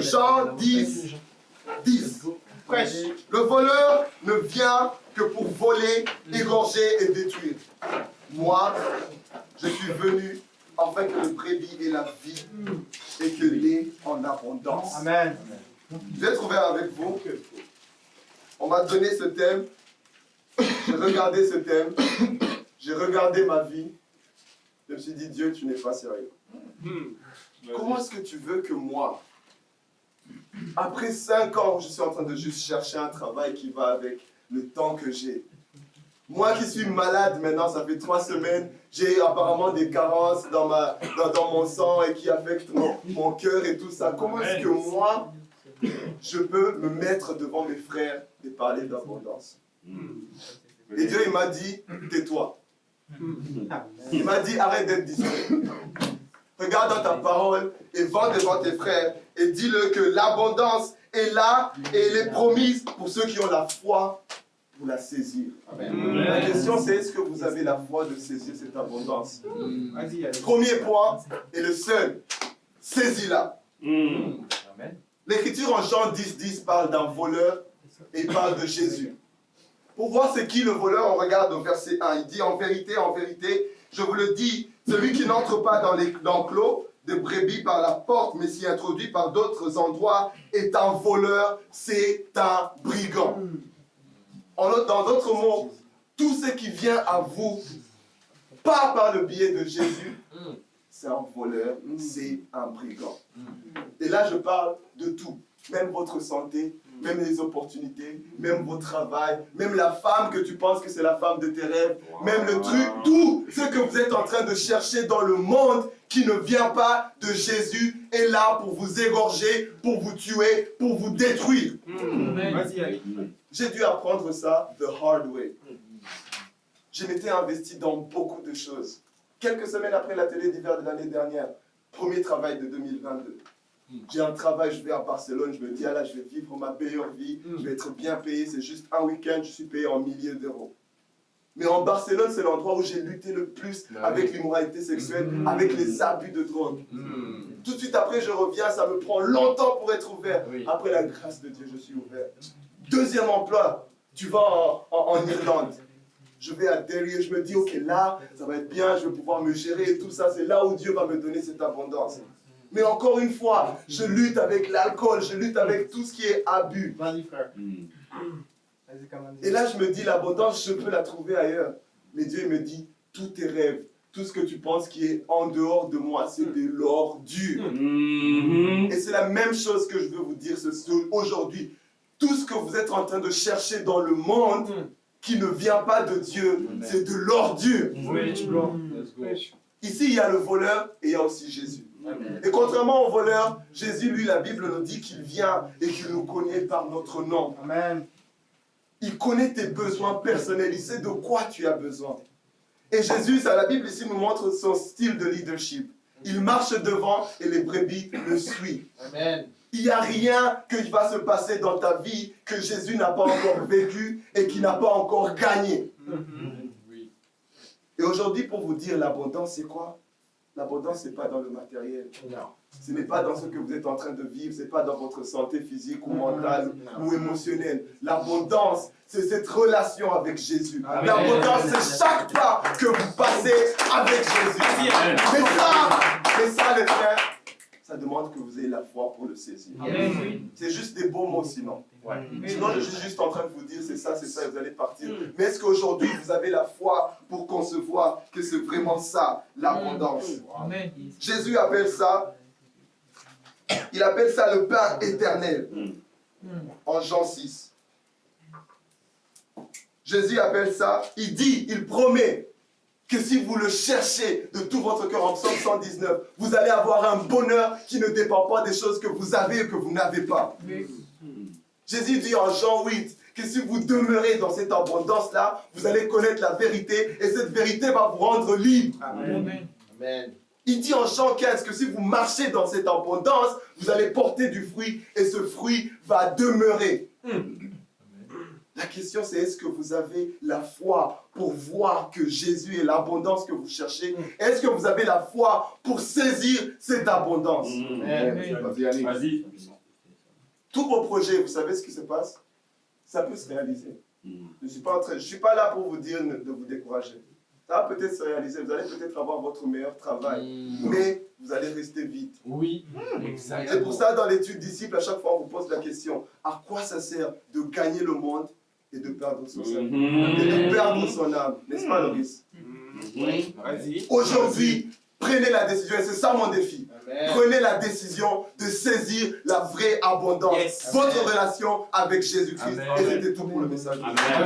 Jean 10, 10. Le voleur ne vient que pour voler, égorger et détruire. Moi, je suis venu afin que le brebis ait la vie et que l'ait en abondance. Amen. Je vais être ouvert avec vous. On m'a donné ce thème. J'ai regardé ce thème. J'ai regardé ma vie. Je me suis dit, Dieu, tu n'es pas sérieux. Comment est-ce que tu veux que moi, après 5 ans, je suis en train de juste chercher un travail qui va avec le temps que j'ai. Moi qui suis malade maintenant, ça fait 3 semaines, j'ai apparemment des carences dans mon sang et qui affectent mon cœur et tout ça. Comment est-ce que moi, je peux me mettre devant mes frères et parler d'abondance? Et Dieu, il m'a dit, tais-toi. Il m'a dit, arrête d'être distrait. Regarde dans ta parole et vends devant tes frères et dis-le que l'abondance est là et elle est promise pour ceux qui ont la foi pour la saisir. Amen. La question c'est, est-ce que vous avez la foi de saisir cette abondance? Premier point et le seul, saisis-la. L'écriture en Jean 10, 10 parle d'un voleur et il parle de Jésus. Pour voir c'est qui le voleur, on regarde au verset 1. Il dit en vérité, je vous le dis, celui qui n'entre pas dans l'enclos de brebis par la porte, mais s'y introduit par d'autres endroits, est un voleur, c'est un brigand. Dans d'autres mots, tout ce qui vient à vous, pas par le biais de Jésus, c'est un voleur, c'est un brigand. Et là, je parle de tout, même votre santé, même les opportunités, même votre travail, même la femme que tu penses que c'est la femme de tes rêves, même le truc, tout ce que vous êtes en train de chercher dans le monde qui ne vient pas de Jésus est là pour vous égorger, pour vous tuer, pour vous détruire. J'ai dû apprendre ça the hard way. Je m'étais investi dans beaucoup de choses. Quelques semaines après la télé d'hiver de l'année dernière, premier travail de 2022. J'ai un travail, je vais à Barcelone, je me dis, ah là, je vais vivre ma meilleure vie, je vais être bien payé, c'est juste un week-end, je suis payé en milliers d'euros. Mais en Barcelone, c'est l'endroit où j'ai lutté le plus avec l'immoralité sexuelle, avec les abus de drogue. Tout de suite après, je reviens, ça me prend longtemps pour être ouvert. Après la grâce de Dieu, je suis ouvert. Deuxième emploi, tu vas en Irlande. Je vais à Derry, je me dis, ok, là, ça va être bien, je vais pouvoir me gérer et tout ça. C'est là où Dieu va me donner cette abondance. Mais encore une fois, je lutte avec l'alcool, je lutte avec tout ce qui est abus. Vas-y, frère. Et là, je me dis, l'abondance, je peux la trouver ailleurs. Mais Dieu me dit, tous tes rêves, tout ce que tu penses qui est en dehors de moi, c'est de l'ordure. Et c'est la même chose que je veux vous dire aujourd'hui. Tout ce que vous êtes en train de chercher dans le monde, qui ne vient pas de Dieu, c'est de l'ordure. Ici, il y a le voleur et il y a aussi Jésus. Amen. Et contrairement au voleur, Jésus, lui, la Bible nous dit qu'il vient et qu'il nous connaît par notre nom. Amen. Il connaît tes besoins personnels, il sait de quoi tu as besoin. Et Jésus, la Bible ici nous montre son style de leadership. Il marche devant et les brebis le suivent. Amen. Il n'y a rien qui va se passer dans ta vie que Jésus n'a pas encore vécu et qui n'a pas encore gagné. Et aujourd'hui, pour vous dire, l'abondance, c'est quoi? L'abondance, ce n'est pas dans le matériel. Non. Ce n'est pas dans ce que vous êtes en train de vivre, ce n'est pas dans votre santé physique ou mentale ou émotionnelle. L'abondance, c'est cette relation avec Jésus. L'abondance, c'est chaque pas que vous passez avec Jésus. Mais ça, les frères, ça demande que vous ayez la foi pour le saisir. C'est juste des beaux mots sinon. Sinon, je suis juste en train de vous dire c'est ça, et vous allez partir. Mais est-ce qu'aujourd'hui, vous avez la foi pour concevoir que c'est vraiment ça, l'abondance? Jésus appelle ça, il appelle ça le pain éternel. En Jean 6. Jésus appelle ça, il dit, il promet que si vous le cherchez de tout votre cœur en Psaume 119, vous allez avoir un bonheur qui ne dépend pas des choses que vous avez et que vous n'avez pas. Jésus dit en Jean 8 que si vous demeurez dans cette abondance-là, vous allez connaître la vérité et cette vérité va vous rendre libre. Amen. Amen. Il dit en Jean 15 que si vous marchez dans cette abondance, vous allez porter du fruit et ce fruit va demeurer. La question c'est est-ce que vous avez la foi pour voir que Jésus est l'abondance que vous cherchez? Est-ce que vous avez la foi pour saisir cette abondance? Vas-y. Tous vos projets, vous savez ce qui se passe? Ça peut se réaliser. Je ne suis pas là pour vous dire de vous décourager. Ça va peut-être se réaliser, vous allez peut-être avoir votre meilleur travail, mais vous allez rester vide. Oui, exactement. C'est pour ça, dans l'étude disciple, à chaque fois, on vous pose la question, à quoi ça sert de gagner le monde et de perdre son âme? Et de perdre son âme, n'est-ce pas, Loris? Oui, vas-y. Aujourd'hui, prenez la décision, et c'est ça mon défi. Amen. Prenez la décision de saisir la vraie abondance, Yes. votre relation avec Jésus-Christ. Amen. Et c'était tout pour le message. Amen.